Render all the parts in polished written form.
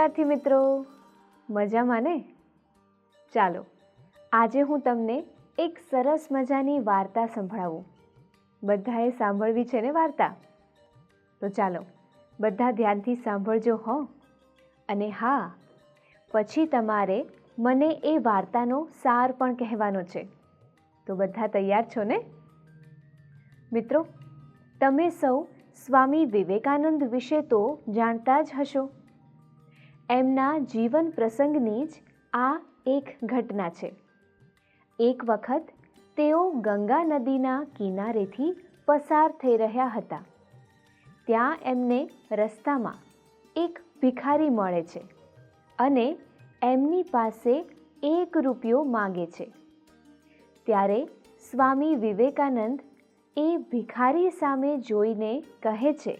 વિદ્યાર્થી મિત્રો, મજામાં ને? ચાલો આજે હું તમને એક સરસ મજાની વાર્તા સંભળાવું. બધાએ સાંભળવી છે ને વાર્તા? તો ચાલો બધા ધ્યાનથી સાંભળજો હો. અને હા, પછી તમારે મને એ વાર્તાનો સાર પણ કહેવાનો છે. તો બધા તૈયાર છો ને? મિત્રો, તમે સૌ સ્વામી વિવેકાનંદ વિશે તો જાણતા જ હશો. એમના જીવન પ્રસંગની જ આ એક ઘટના છે. એક વખત તેઓ ગંગા નદીના કિનારેથી પસાર થઈ રહ્યા હતા. ત્યાં એમને રસ્તામાં એક ભિખારી મળે છે અને એમની પાસે 1 રૂપિયો માંગે છે. ત્યારે સ્વામી વિવેકાનંદ એ ભિખારી સામે જોઈને કહે છે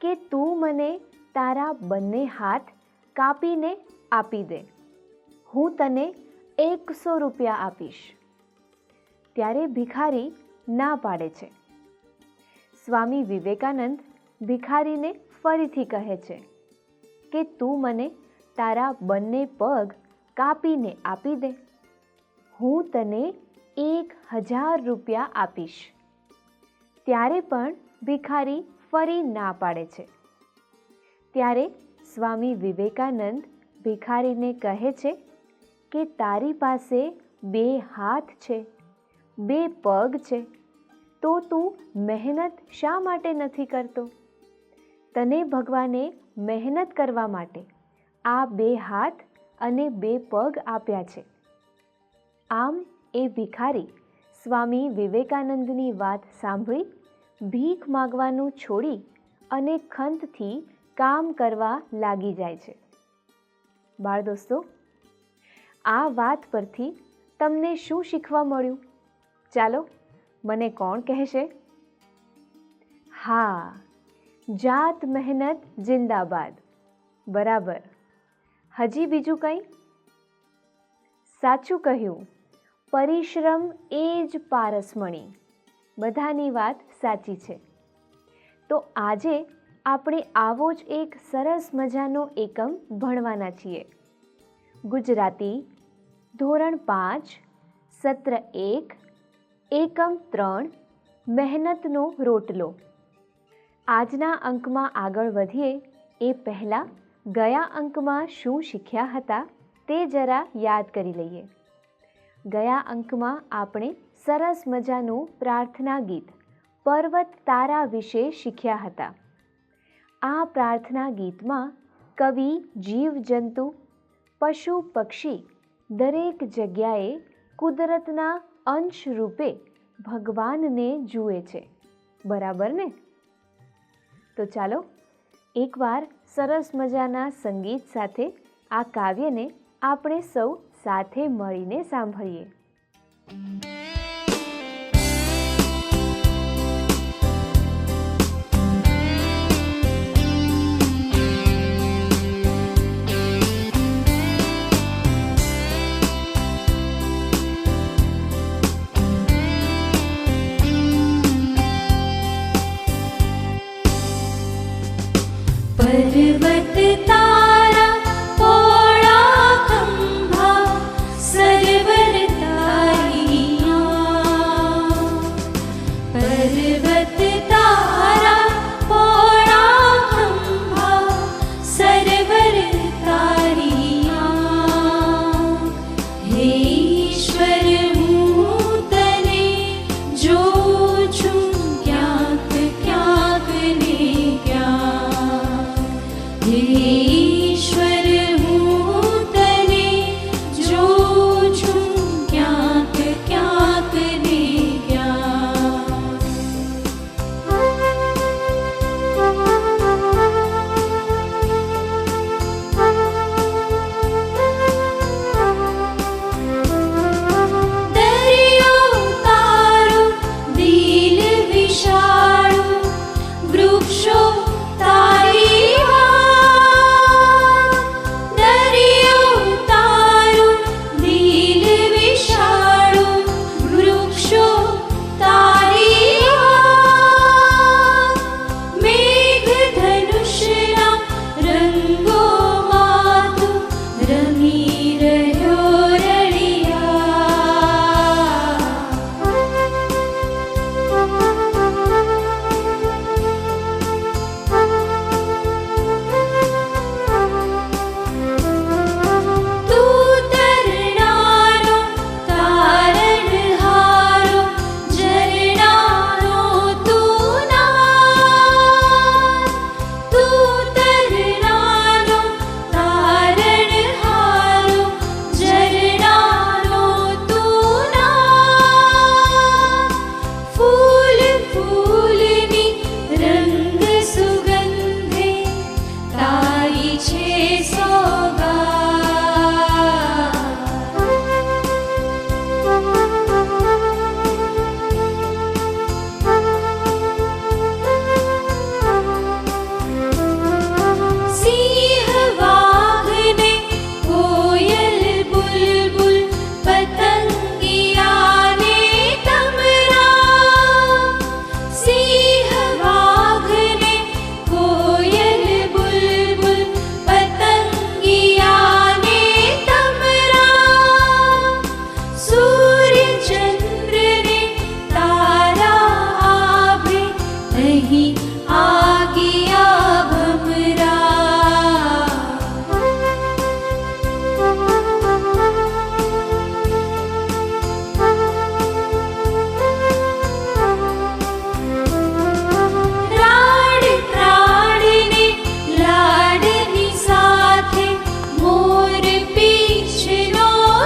કે તું મને તારા બંને હાથ કાપીને આપી દે, હું તને 100 રૂપિયા આપીશ. ત્યારે ભિખારી ના પાડે છે. સ્વામી વિવેકાનંદ ભિખારીને ફરીથી કહે છે કે તું મને તારા બંને પગ કાપીને આપી દે, હું તને 1000 રૂપિયા આપીશ. ત્યારે પણ ભિખારી ફરી ના પાડે છે. ત્યારે સ્વામી વિવેકાનંદ ભિખારીને કહે છે કે તારી પાસે 2 હાથ છે, 2 પગ છે, તો તું મહેનત શા માટે નથી કરતો? તને ભગવાને મહેનત કરવા માટે આ 2 હાથ અને 2 પગ આપ્યા છે. આમ એ ભિખારી સ્વામી વિવેકાનંદની વાત સાંભળી ભીખ માગવાનું છોડી અને ખંતથી કામ કરવા લાગી જાય છે. બાળ દોસ્તો, આ વાત પરથી તમને શું શીખવા મળ્યું? ચાલો મને કોણ કહેશે? હા, જાત મહેનત જિંદાબાદ. બરાબર. હજી બીજું કંઈ? સાચું કહ્યું, પરિશ્રમ એ જ પારસમણી. બધાની વાત સાચી છે. તો આજે આપણે આવો જ એક સરસ મજાનો એકમ ભણવાના છીએ. ગુજરાતી ધોરણ 5 સત્ર 1 એકમ 3 મહેનતનો રોટલો. આજના અંકમાં આગળ વધીએ એ પહેલાં ગયા અંકમાં શું શીખ્યા હતા તે જરા યાદ કરી લઈએ. ગયા અંકમાં આપણે સરસ મજાનું પ્રાર્થના ગીત પર્વત તારા વિશે શીખ્યા હતા. આ પ્રાર્થના ગીતમાં કવિ જીવજંતુ, પશુ પક્ષી દરેક જગ્યાએ કુદરતના અંશ રૂપે ભગવાનને જુએ છે. બરાબર ને? તો ચાલો એકવાર સરસ મજાના સંગીત સાથે આ કાવ્યને આપણે સૌ સાથે મળીને સાંભળીએ. पर्वत तारा पोळा खंभा सरवर तारिया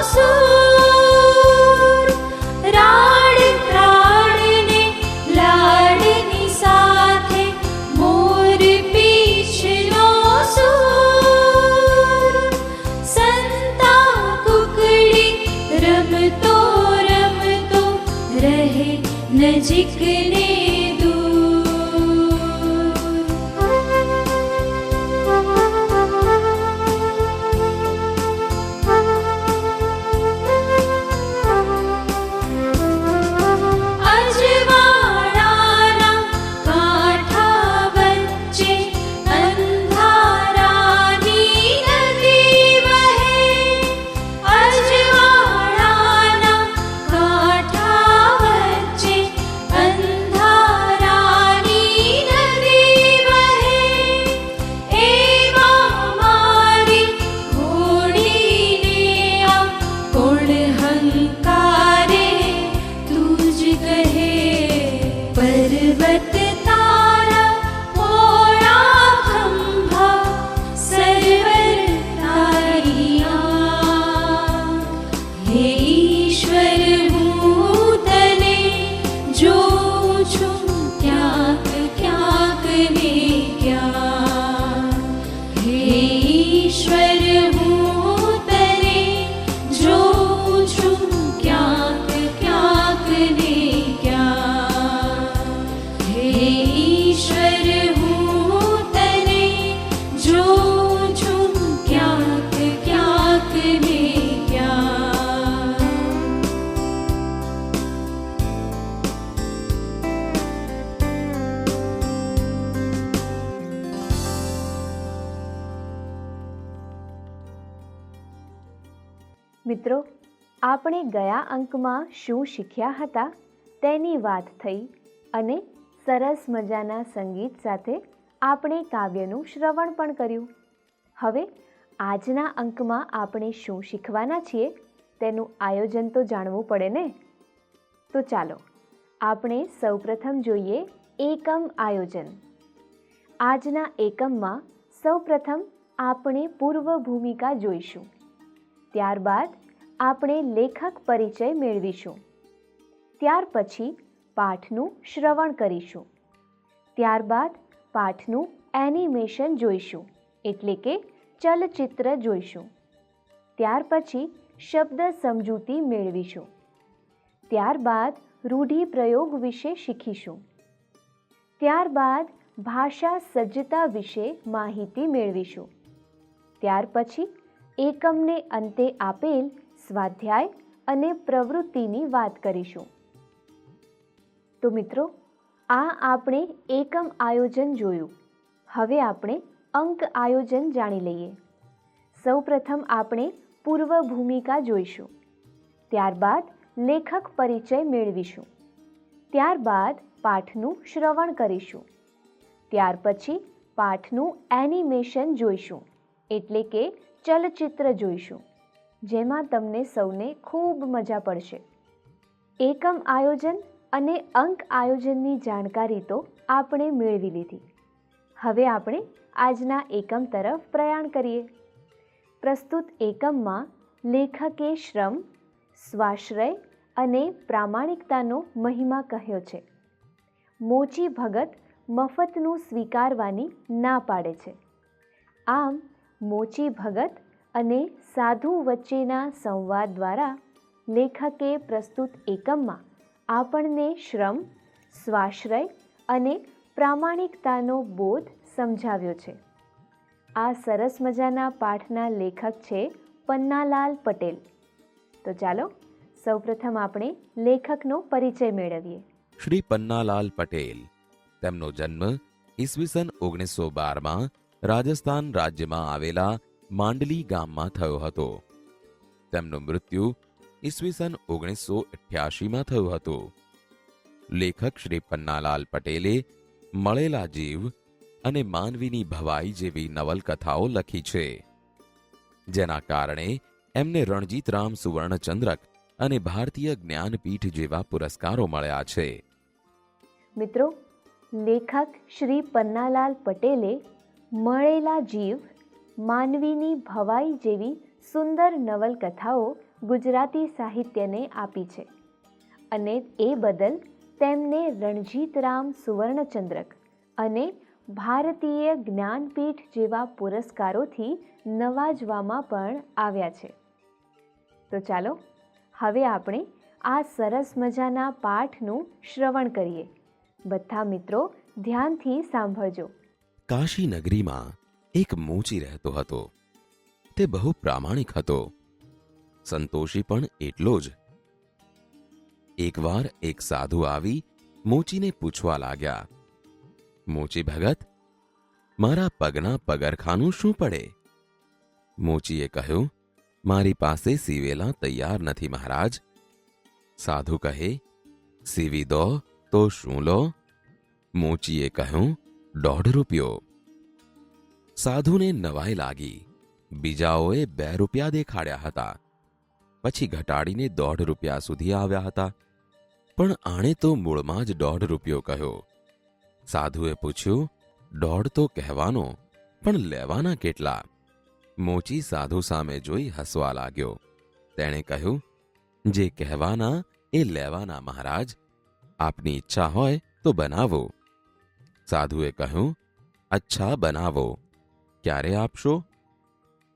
સૂર, રાડ પ્રાણને લાડની સાથે, મોર પીછનો સૂર, સંતા કુકડી રમતો રમતો રહે નજીક ને મિત્રો, આપણે ગયા અંકમાં શું શીખ્યા હતા તેની વાત થઈ અને સરસ મજાના સંગીત સાથે આપણે કાવ્યનું શ્રવણ પણ કર્યું. હવે આજના અંકમાં આપણે શું શીખવાના છીએ તેનું આયોજન તો જાણવું પડે ને. તો ચાલો આપણે સૌપ્રથમ જોઈએ એકમ આયોજન. આજના એકમમાં સૌપ્રથમ આપણે પૂર્વ ભૂમિકા જોઈશું. ત્યારબાદ આપણે લેખક પરિચય મેળવીશું. ત્યાર પછી પાઠનું શ્રવણ કરીશું. ત્યારબાદ પાઠનું એનિમેશન જોઈશું, એટલે કે ચલચિત્ર જોઈશું. ત્યાર પછી શબ્દ સમજૂતી મેળવીશું. ત્યારબાદ રૂઢિપ્રયોગ વિશે શીખીશું. ત્યારબાદ ભાષા સજ્જતા વિશે માહિતી મેળવીશું. ત્યાર પછી એકમને અંતે આપેલ સ્વાધ્યાય અને પ્રવૃત્તિની વાત કરીશું. તો મિત્રો, આ આપણે એકમ આયોજન જોયું. હવે આપણે અંક આયોજન જાણી લઈએ. સૌપ્રથમ આપણે પૂર્વ ભૂમિકા જોઈશું. ત્યારબાદ લેખક પરિચય મેળવીશું. ત્યારબાદ પાઠનું શ્રવણ કરીશું. ત્યાર પછી પાઠનું એનિમેશન જોઈશું, એટલે કે ચલચિત્ર જોઈશું, જેમાં તમને સૌને ખૂબ મજા પડશે. એકમ આયોજન અને અંક આયોજનની જાણકારી તો આપણે મેળવી લીધી. હવે આપણે આજના એકમ તરફ પ્રયાણ કરીએ. પ્રસ્તુત એકમમાં લેખકે શ્રમ, સ્વાશ્રય અને પ્રામાણિકતાનો મહિમા કહ્યો છે. મોચી ભગત મફતનું સ્વીકારવાની ના પાડે છે. આમ મોચી ભગત અને સાધુ વચ્ચેના સંવાદ દ્વારા લેખકે પ્રસ્તુત એકમમાં આપણને શ્રમ, સ્વાશ્રય અને પ્રામાણિકતાનો બોધ સમજાવ્યો છે. આ સરસ મજાના પાઠના લેખક છે પન્નાલાલ પટેલ. તો ચાલો સૌપ્રથમ આપણે લેખકનો પરિચય મેળવીએ. શ્રી પન્નાલાલ પટેલ. તેમનો જન્મ ઈસવીસન 1912માં રાજસ્થાન રાજ્યમાં આવેલા માંડલી ગામમાં થયો હતો. તેમનું મૃત્યુ ઈસવીસન 1988માં થયું હતું. લેખક શ્રી પન્નાલાલ પટેલે મળેલા જીવ અને માનવીની ભવાઈ જેવી નવલકથાઓ લખી છે, જેના કારણે એમને રણજીતરામ સુવર્ણચંદ્રક અને ભારતીય જ્ઞાનપીઠ જેવા પુરસ્કારો મળ્યા છે. મિત્રો, લેખક શ્રી પન્નાલાલ પટેલે મળેલા જીવ, માનવીની ભવાઈ જેવી સુંદર નવલકથાઓ ગુજરાતી સાહિત્યને આપી છે અને એ બદલ તેમને રણજીતરામ સુવર્ણચંદ્રક અને ભારતીય જ્ઞાનપીઠ જેવા પુરસ્કારોથી નવાજવામાં પણ આવ્યા છે. તો ચાલો હવે આપણે આ સરસ મજાના પાઠનું શ્રવણ કરીએ. બધા મિત્રો ધ્યાનથી સાંભળજો. કાશી નગરીમાં એક મોચી રહેતો હતો. તે બહુ પ્રામાણિક હતો, સંતોષી પણ એટલો જ. એકવાર એક સાધુ આવી મોચીને પૂછવા લાગ્યા, મોચી ભગત, મારા પગના પગરખાનું શું પડે? મોચીએ કહ્યું, મારી પાસે સીવેલા તૈયાર નથી મહારાજ. સાધુ કહે, સીવી દો તો શું લો? મોચીએ કહ્યું, 1.5 રૂપિયો. સાધુને નવાઈ લાગી. બીજાઓએ 2 રૂપિયા દેખાડ્યા હતા, પછી ઘટાડીને 1.5 રૂપિયા સુધી આવ્યા હતા, પણ આણે તો મૂળમાં જ 1.5 રૂપિયો કહ્યો. સાધુએ પૂછ્યું, 1.5 તો કહેવાનો, પણ લેવાના કેટલા? મોચી સાધુ સામે જોઈ હસવા લાગ્યો. તેણે કહ્યું, જે કહેવાના એ લેવાના મહારાજ. આપની ઈચ્છા હોય તો બનાવો. સાધુએ કહ્યું, અચ્છા બનાવો. ક્યારે આપશો?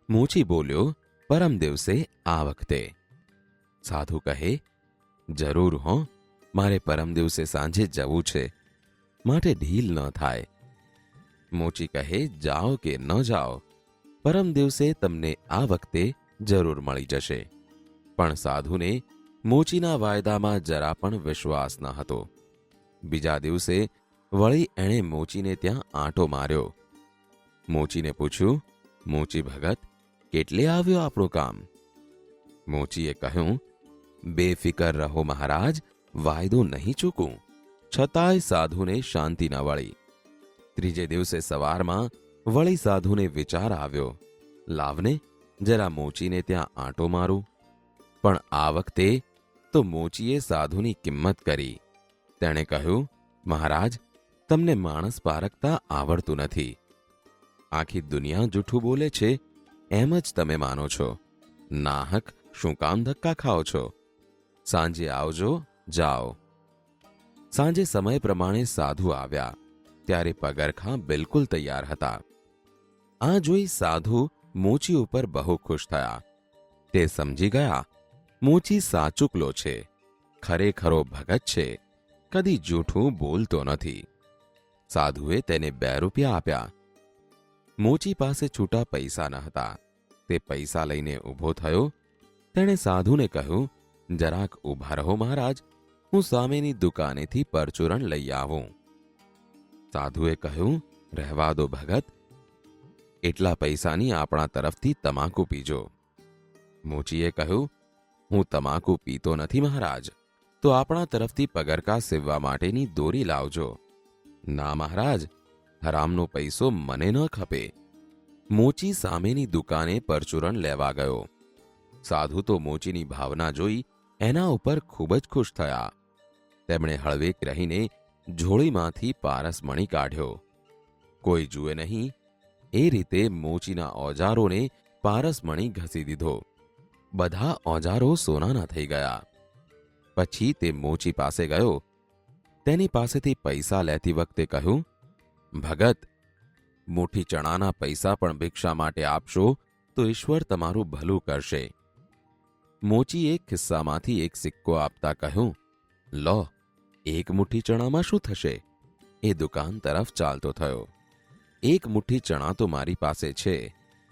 મોચી બોલ્યો, પરમ દિવસે આ વખતે. સાધુ કહે, જરૂર હો, મારે પરમ દિવસે સાંજે જવું છે, માટે ઢીલ ન થાય. મોચી કહે, જાઓ કે ન જાઓ, પરમ દિવસે તમને આ વખતે જરૂર મળી જશે. પણ સાધુને મોચીના વાયદામાં જરા પણ વિશ્વાસ ન હતો. બીજા દિવસે વળી એણે મોચીને ત્યાં આંટો માર્યો. મોચીને પૂછ્યું, મોચી ભગત, કેટલે આવ્યો આપણું કામ? મોચીએ કહ્યું, બેફિકર રહો મહારાજ, વાયદો નહીં ચૂકું. છતાંય સાધુને શાંતિ ન વળી. ત્રીજે દિવસે સવારમાં વળી સાધુને વિચાર આવ્યો, લાવને જરા મોચીને ત્યાં આંટો મારું. પણ આ વખતે તો મોચીએ સાધુની કિંમત કરી. તેણે કહ્યું, મહારાજ, તમને માણસ પારખતા આવડતું નથી. આખી દુનિયા જૂઠું બોલે છે એમ જ તમે માનો છો. નાહક શું કામ ધક્કા ખાઓ છો? સાંજે આવજો, જાઓ. સાંજે સમય પ્રમાણે સાધુ આવ્યા ત્યારે પગરખાં બિલકુલ તૈયાર હતા. આ જોઈ સાધુ મોચી ઉપર બહુ ખુશ થયા. તે સમજી ગયા, મોચી સાચુકલો છે, ખરેખરો ભગત છે, કદી જૂઠું બોલતો નથી. સાધુએ તેને 2 રૂપિયા આપ્યા. મોચી પાસે છૂટા પૈસા ન હતા. તે પૈસા લઈને ઊભો થયો. તેણે સાધુને કહ્યું, જરાક ઊભા રહો મહારાજ, હું સામેની દુકાનેથી પરચુરણ લઈ આવું. સાધુએ કહ્યું, રહેવા દો ભગત, એટલા પૈસાની આપણા તરફથી તમાકુ પીજો. મોચીએ કહ્યું, હું તમાકુ પીતો નથી મહારાજ, તો આપણા તરફથી પગરખા સીવવા માટેની દોરી લાવજો. ના મહારાજ, હરામનો પૈસો મને ન ખપે. મોચી સામેની દુકાને પરચુરણ લેવા ગયો. સાધુ તો મોચીની ભાવના જોઈ એના ઉપર ખૂબ જ ખુશ થયા. તેમણે હળવેક રહીને ઝોળીમાંથી પારસમણી કાઢ્યો. કોઈ જુએ નહીં એ રીતે મોચીના ઓજારોને પારસમણી ઘસી દીધો. બધા ઓજારો સોનાના થઈ ગયા. પછી તે મોચી પાસે ગયો. તેની પાસેથી પૈસા લેતી વખતે કહ્યું, ભગત, મુઠ્ઠી ચણાના પૈસા પણ ભિક્ષા માટે આપશો તો ઈશ્વર તમારું ભલું કરશે. મોચીએ ખિસ્સામાંથી એક સિક્કો આપતા કહ્યું, લો, એક મુઠ્ઠી ચણામાં શું થશે? એ દુકાન તરફ ચાલતો થયો. એક મુઠ્ઠી ચણા તો મારી પાસે છે,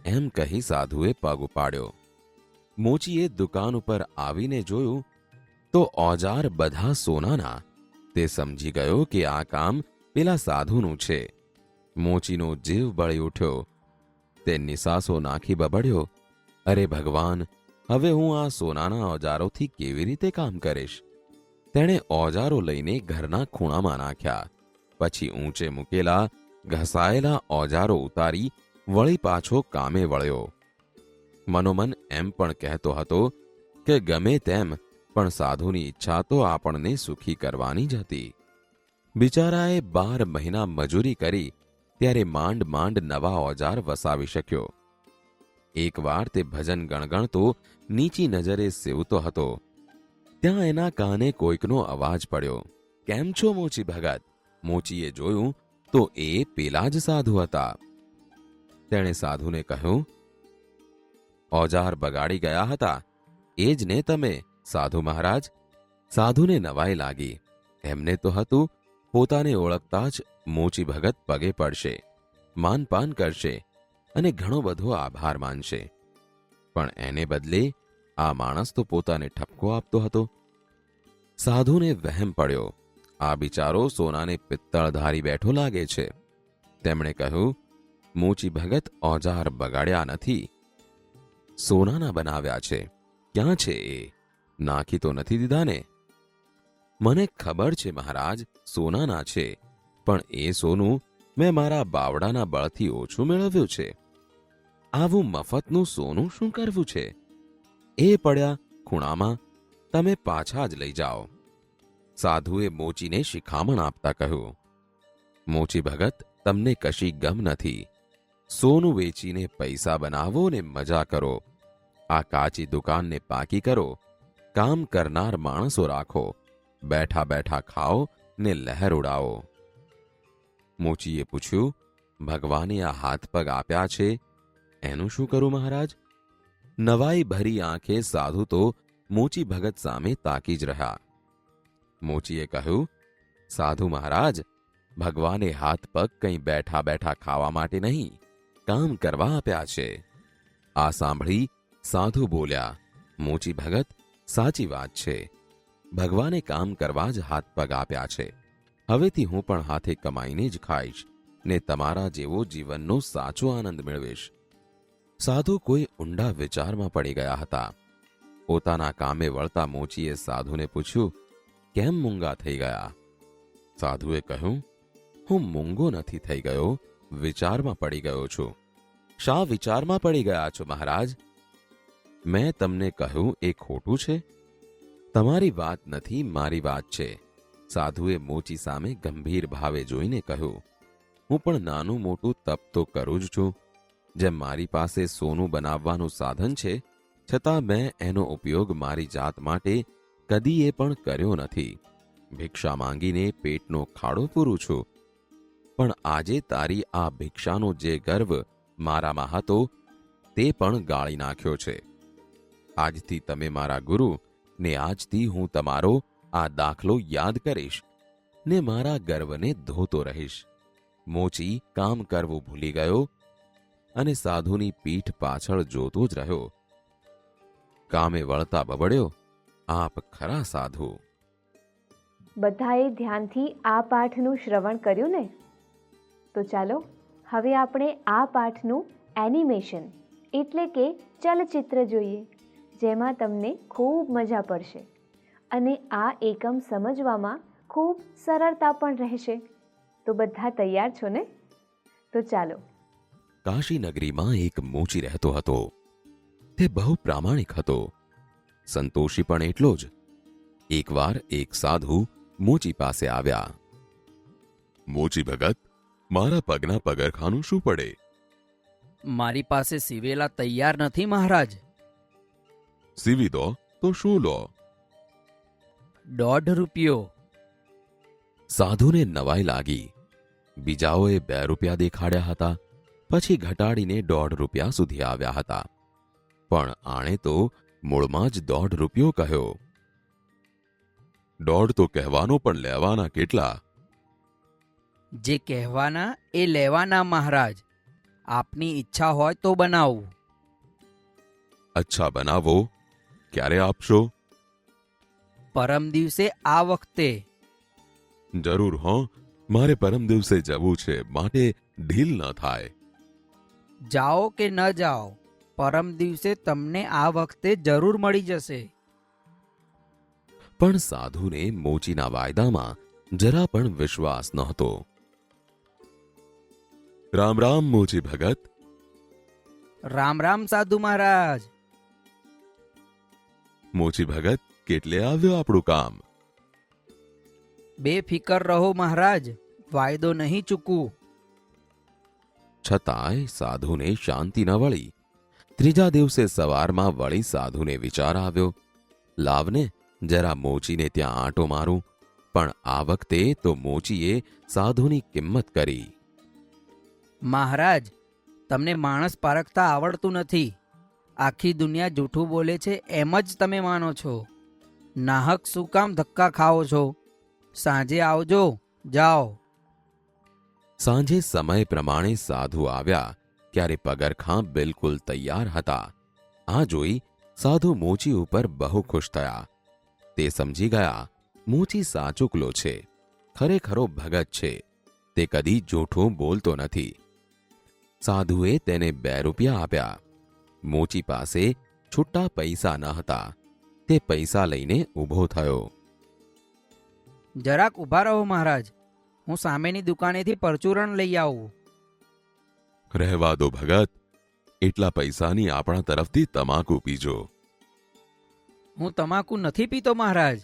એમ કહી સાધુએ પગ ઉપાડ્યો. મોચીએ દુકાન ઉપર આવીને જોયું તો ઓજાર બધા સોનાના. તે સમજી ગયો કે આ કામ પેલા સાધુનું છે. મોચીનો જીવ બળી ઉઠ્યો. તે નિસાસો નાખી બબડ્યો, અરે ભગવાન, હવે હું આ સોનાના ઓજારોથી કેવી રીતે કામ કરીશ? તેણે ઓજારો લઈને ઘરના ખૂણામાં નાખ્યા. પછી ઊંચે મૂકેલા ઘસાયેલા ઓજારો ઉતારી વળી પાછો કામે વળ્યો. મનોમન એમ પણ કહેતો હતો કે ગમે તેમ પણ સાધુની ઈચ્છા તો આપણને સુખી કરવાની જ હતી. બિચારાએ 12 મહિના મજૂરી કરી ત્યારે માંડ માંડ નવા ઓજાર વસાવી શક્યો. એકવાર તે ભજન ગણગણતો નીચી નજરે સેવતો હતો. ત્યાં એના કાને કોઈકનો અવાજ પડ્યો. કેમ છો મોચી ભગત? મોચીએ જોયું તો એ પેલા જ સાધુ હતા. તેણે સાધુને કહ્યું, ઓજાર બગાડી ગયા હતા એ જ ને તમે, સાધુ મહારાજ? સાધુને નવાઈ લાગી. એમને તો હતું પોતાને ઓળખતા જ મોચી ભગત પગે પડશે, માનપાન કરશે અને ઘણો બધો આભાર માનશે. પણ એને બદલે આ માણસ તો પોતાને ઠપકો આપતો હતો. સાધુને વહેમ પડ્યો, આ બિચારો સોનાને પિત્તળ ધારી બેઠો લાગે છે. તેમણે કહ્યું, મોચી ભગત ઓજાર બગાડ્યા નથી, સોનાના બનાવ્યા છે. ક્યાં છે એ? નાખી તો નથી દીધા ને? મને ખબર છે મહારાજ, સોનાના છે, પણ એ સોનું મેં મારા બાવડાના બળથી ઓછું મેળવ્યું છે. આવું મફતનું સોનું શું કરવું છે? એ પડ્યા ખૂણામાં, તમે પાછા જ લઈ જાઓ. સાધુએ મોચીને શિખામણ આપતા કહ્યું, મોચી ભગત, તમને કશી ગમ નથી. સોનું વેચીને પૈસા બનાવો ને મજા કરો. આ કાચી દુકાનને પાકી કરો, કામ કરનાર માણસો રાખો, બેઠા બેઠા ખાઓ ને લહેર ઉડાવો. મોચીએ પૂછ્યું, ભગવાને આ હાથ પગ આપ્યા છે, એનું શું કરું મહારાજ? નવાઈ ભરી આંખે સાધુ તો મોચી ભગત સામે તાકી જ રહ્યા. મોચીએ કહ્યું, સાધુ મહારાજ, ભગવાને હાથ પગ કંઈ બેઠા બેઠા ખાવા માટે નહીં, કામ કરવા આપ્યા છે. આ સાંભળી સાધુ બોલ્યા, મોચી ભગત, સાચી વાત છે. ભગવાને કામ કરવા જ હાથ પગ આપ્યા છે. હવેથી હું પણ હાથે કમાઈને જ ખાઈશ ને તમારા જેવો જીવનનો સાચો આનંદ મેળવીશ. સાધુ કોઈ ઊંડા વિચારમાં પડી ગયા હતા. પોતાના કામે વળતા મોચીએ સાધુને પૂછ્યું, કેમ મૂંગા થઈ ગયા? સાધુએ કહ્યું, હું મૂંગો નથી થઈ ગયો, વિચારમાં પડી ગયો છું. શા વિચારમાં પડી ગયા છો મહારાજ? મેં તમને કહ્યું એ ખોટું છે? તમારી વાત નથી, મારી વાત છે. સાધુએ મોચી સામે ગંભીર ભાવે જોઈને કહ્યું, હું પણ નાનું મોટું તપ તો કરું જ છું. જેમ મારી પાસે સોનું બનાવવાનું સાધન છે, છતાં મેં એનો ઉપયોગ મારી જાત માટે કદીએ પણ કર્યો નથી. ભિક્ષા માંગીને પેટનો ખાડો પૂરું છું. પણ આજે તારી આ ભિક્ષાનો જે ગર્વ મારામાં હતો તે પણ ગાળી નાખ્યો છે. આજથી તમે મારા ગુરુ ને આજથી હું તમારો આ દાખલો યાદ કરીશ ને મારા ગર્વને ધોતો રહીશ. મોચી કામ કરવું ભૂલી ગયો અને સાધુની પીઠ પાછળ જોતો જ રહ્યો. કામે વળતા બબડ્યો, આપ ખરા સાધુ. બધાએ ધ્યાનથી આ પાઠનું શ્રવણ કર્યું ને? તો ચાલો હવે આપણે આ પાઠનું એનિમેશન એટલે કે ચલચિત્ર જોઈએ, જેમાં તમને ખૂબ મજા પડશે અને આ એકમ સમજવામાં ખૂબ સરળતા પણ રહેશે. તો બધા તૈયાર છો ને? તો ચાલો. કાશી નગરીમાં એક મોચી રહેતો હતો. તે બહુ પ્રામાણિક હતો, સંતોષી પણ એટલો જ. એકવાર એક સાધુ મોચી પાસે આવ્યા. મોચી ભગત, મારા પગના પગરખાનું શું પડે? મારી પાસે સીવેલા તૈયાર નથી મહારાજ. સીવી દો તો શું લો? ₹1.50. સાધુને નવાઈ લાગી. બીજાઓએ ₹2 દેખાડ્યા હતા, પછી ઘટાડીને ₹1.50 સુધી આવ્યા હતા. પણ આણે તો મૂળમાં જ ₹1.50 કહ્યો. 1.5 તો કહેવાનો, પણ લેવાના કેટલા? જે કહેવાના એ લેવાના મહારાજ. આપની ઈચ્છા હોય તો બનાવું. અચ્છા, બનાવો. ક્યારે આપશો? પરમ દિવસે આ વખતે. જરૂર હો, મારે પરમ દિવસે જવું છે, માટે ઢીલ ન થાય. જાઓ કે ન જાઓ, પરમ દિવસે તમને આ વખતે જરૂર મળી જશે. પણ સાધુને મોચીના વાયદામાં જરા પણ વિશ્વાસ નહોતો. રામ રામ મોચી ભગત. રામ રામ સાધુ મહારાજ. મોચી ભગત, કેટલે આવ્યો આપણું કામ? બેફિકર રહો મહારાજ, વાયદો નહીં ચૂકવું. છતાંય સાધુને શાંતિ ન વળી. ત્રીજા દિવસે સવારમાં વળી સાધુને વિચાર આવ્યો, લાવને જરા મોચીને ત્યાં આંટો મારું. પણ આ વખતે તો મોચીએ સાધુની કિંમત કરી. મહારાજ, તમને માણસ પારખતા આવડતું નથી. આખી દુનિયા જૂઠું બોલે છે એમ જ તમે માનો છો. નાહક શું કામ ધક્કા ખાઓ છો? સાંજે આવજો, જાઓ. સાંજે સમય પ્રમાણે સાધુ આવ્યા ત્યારે પગરખાં બિલકુલ તૈયાર હતા. આ જોઈ સાધુ મોચી ઉપર બહુ ખુશ થયા. તે સમજી ગયા મોચી સાચુકલો છે, ખરેખરો ભગત છે. તે કદી જૂઠું બોલતો નથી. સાધુએ તેને 2 રૂપિયા આપ્યા. મોચી પાસે છૂટા પૈસા ન હતા. તે પૈસા લઈને ઊભો થયો. જરાક ઊભા રહો મહારાજ, હું સામેની દુકાનેથી પરચુરણ લઈ આવું. રહેવા દો ભગત, એટલા પૈસાની આપણા તરફથી તમાકુ પીજો. હું તમાકુ નથી પીતો મહારાજ.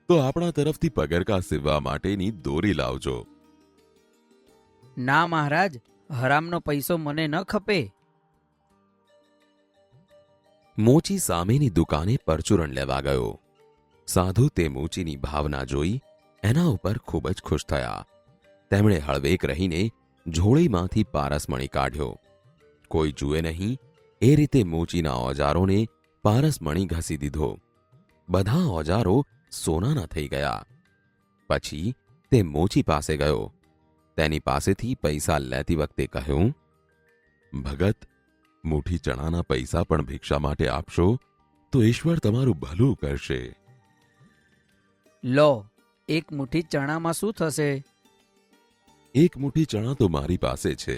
તો આપણા તરફથી પગરખા સીવવા માટેની દોરી લાવજો. ના મહારાજ, હરામનો પૈસો મને ન ખપે. મોચી સામેની દુકાને પરચુરણ લેવા ગયો. સાધુ તે મોચીની ભાવના જોઈ એના ઉપર ખૂબ જ ખુશ થયા. તેમણે હળવેક રહીને ઝોળીમાંથી પારસમણી કાઢ્યો. કોઈ જુએ નહીં એ રીતે મોચીના ઓજારોને પારસમણી ઘસી દીધો. બધા ઓજારો સોનાના થઈ ગયા. પછી તે મોચી પાસે ગયો. તેની પાસેથી પૈસા લેતી વખતે કહ્યું, ભગત, મુઠ્ઠી ચણાના પૈસા પણ ભિક્ષા માટે આપશો તો ઈશ્વર તમારું ભલું કરશે. લો, એક મુઠ્ઠી ચણામાં શું થશે? 1 મુઠ્ઠી ચણા તો મારી પાસે છે.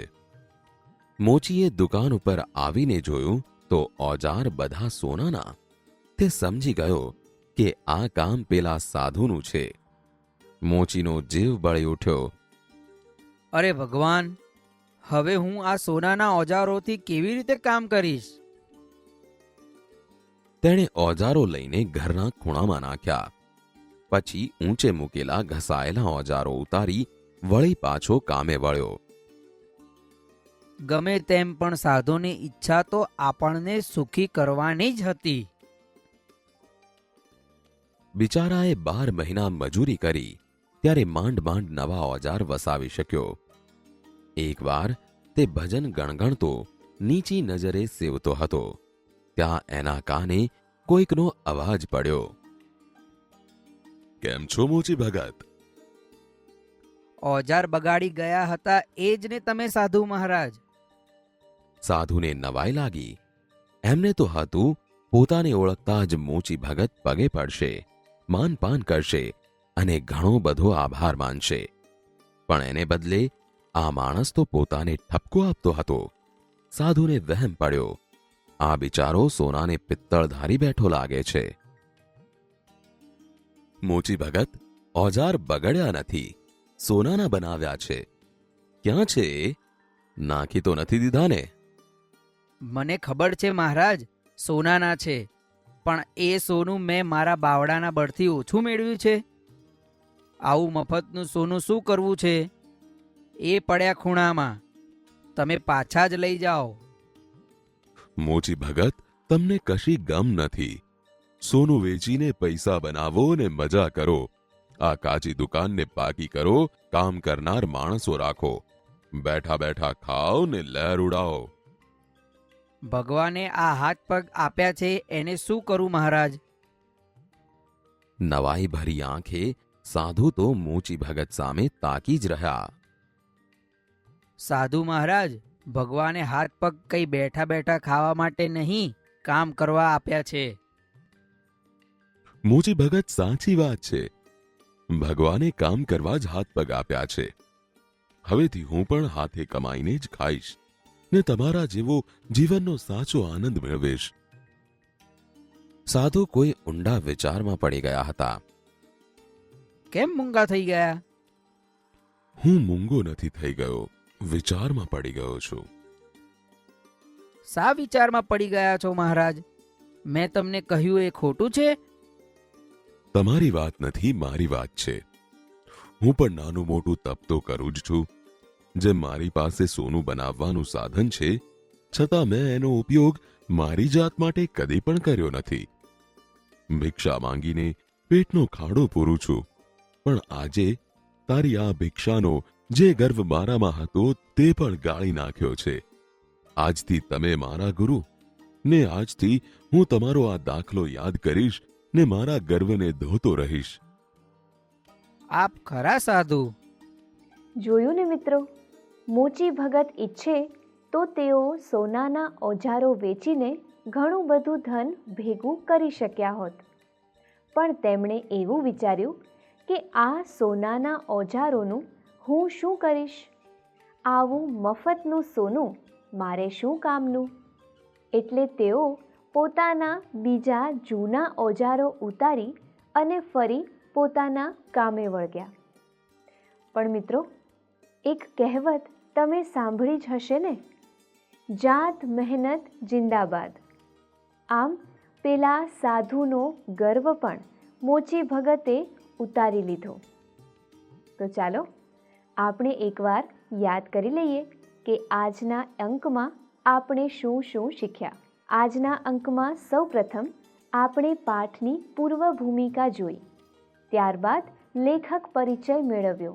મોચીએ દુકાન ઉપર આવીને જોયું તો ઓજાર બધા સોનાના. તે સમજી ગયો કે આ કામ પેલા સાધુનું છે. મોચીનો જીવ બળી ઉઠ્યો. અરે ભગવાન, હવે હું આ સોનાના ઓજારોથી કેવી રીતે કામ કરીશ? તેણે ઓજારો લઈને ઘરના ખૂણામાં નાખ્યા. પછી ઊંચે મૂકેલા ઘસાયેલા ઓજારો ઉતારી વળી પાછો કામે વળ્યો. ગમે તેમ પણ સાધુની ઈચ્છા તો આપણને સુખી કરવાની જ હતી. બિચારાએ 12 મહિના મજૂરી કરી ત્યારે માંડ માંડ નવા ઓજાર વસાવી શક્યો. એકવાર તે ભજન ગણગણતો નીચી નજરે સેવતો હતો. ત્યાં એના કાને કોઈકનો અવાજ પડ્યો. કેમ છો મોચી ભગત? ઓજાર બગાડી ગયા હતા એ જ ને તમે સાધુ મહારાજ? સાધુને નવાઈ લાગી. એમને તો હતું પોતાને ઓળખતા જ મોચી ભગત પગે પડશે, માનપાન કરશે અને ઘણો બધો આભાર માનશે. પણ એને બદલે આ માણસ તો પોતાને ઠપકો આપતો હતો. સાધુને વહેમ પડ્યો, આ બિચારો સોનાને પિત્તળ ધારી બેઠો લાગે છે. મોચી ભગત, ઓજાર બગડ્યા નથી, સોનાના બનાવ્યા છે. ક્યાં છે એ? નાખી તો નથી દીધા ને? મને ખબર છે મહારાજ, સોનાના છે. પણ એ સોનું મેં મારા બાવડાના બળથી ઓછું મેળવ્યું છે. આવું મફતનું સોનું શું કરવું છે? એ પડ્યા ખૂણામાં, તમે પાછા જ લઈ જાઓ. મોચી ભગત, તમને કશી ગમ નથી. સોનું વેચીને પૈસા બનાવો ને મજા કરો. આ કાચી દુકાનને પાકી કરો, કામ કરનાર માણસો રાખો. બેઠા બેઠા ખાઓ ને લહેર ઉડાવો. ભગવાને આ હાથ પગ આપ્યા છે એને શું કરું મહારાજ? નવાઈ ભરી આંખે સાધુ તો મોચી ભગત સામે તાકી જ રહ્યા. સાધુ મહારાજ, ભગવાને હાથ પગ કઈ બેઠા બેઠા ખાવા માટે નહીં, કામ કરવા આપ્યા છે. મોચી ભગત, સાચી વાત છે. ભગવાને કામ કરવા જ હાથ પગ આપ્યા છે. હવેથી હું પણ હાથે કમાઈને જ ખાઈશ ને તમારા જેવો જીવનનો સાચો આનંદ મેળવીશ. સાધુ કોઈ ઊંડા વિચારમાં પડી ગયા હતા. કેમ મૂંગા થઈ ગયા? હું મૂંગો નથી થઈ ગયો, વિચારમાં પડી ગયો છું. શા વિચારમાં પડી ગયા છો મહારાજ? મેં તમને કહ્યું એ ખોટું છે? તમારી વાત નથી, મારી વાત છે. હું પણ નાનું મોટું તપ તો કરું જ છું. જેમ મારી પાસે સોનું બનાવવાનું સાધન છે છતાં મેં એનો ઉપયોગ મારી જાત માટે કદી પણ કર્યો નથી. ભિક્ષા માંગીને પેટનો ખાડો પૂરું છું, પણ આજે તારી આ ભિક્ષાનો જે ગર્વ મારામાં હતો તે પણ ગાળી નાખ્યો છે. આજથી તમે મારા ગુરુ, ને આજથી હું તમારો આ દાખલો યાદ કરીશ ને મારા ગર્વને ધોતો રહીશ. આપ ખરા સાધુ. જોયું ને મિત્રો, મોચી ભગત ઈચ્છે તો તેઓ સોનાના ઓજારો વેચીને ઘણું બધું ધન ભેગું કરી શક્યા હોત, પણ તેમણે એવું વિચાર્યું કે આ સોનાના ઓજારોનું હું શું કરીશ? આવું મફતનું સોનું મારે શું કામનું? એટલે તેઓ પોતાના બીજા જૂના ઓજારો ઉતારી અને ફરી પોતાના કામે વળગ્યા. પણ મિત્રો, એક કહેવત તમે સાંભળી જ હશે ને, જાત મહેનત જિંદાબાદ. આમ પેલા સાધુનો ગર્વ પણ મોચી ભગતે ઉતારી લીધો. તો ચાલો આપણે એકવાર યાદ કરી લઈએ કે આજના અંકમાં આપણે શું શું શીખ્યા. આજના અંકમાં સૌપ્રથમ આપણે પાઠની પૂર્વ ભૂમિકા જોઈ, ત્યારબાદ લેખક પરિચય મેળવ્યો,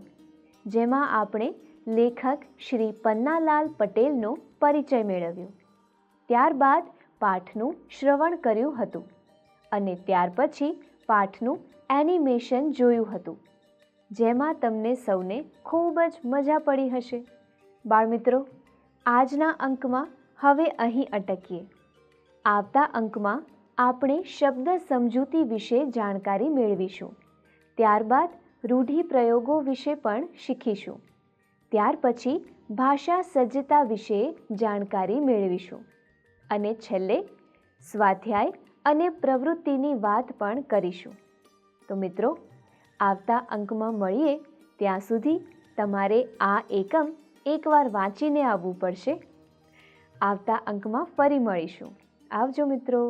જેમાં આપણે લેખક શ્રી પન્નાલાલ પટેલનો પરિચય મેળવ્યો. ત્યારબાદ પાઠનું શ્રવણ કર્યું હતું અને ત્યાર પછી પાઠનું એનિમેશન જોયું હતું, જેમાં તમને સૌને ખૂબ જ મજા પડી હશે. બાળમિત્રો, આજના અંકમાં હવે અહીં અટકીએ. આવતા અંકમાં આપણે શબ્દ સમજૂતી વિશે જાણકારી મેળવીશું. ત્યારબાદ રૂઢિપ્રયોગો વિશે પણ શીખીશું. ત્યાર પછી ભાષા સજ્જતા વિશે જાણકારી મેળવીશું અને છેલ્લે સ્વાધ્યાય અને પ્રવૃત્તિની વાત પણ કરીશું. તો મિત્રો, આવતા અંકમાં મળીએ. ત્યાં સુધી તમારે આ એકમ એકવાર વાંચીને આવવું પડશે. આવતા અંકમાં ફરી મળીશું. આવજો મિત્રો.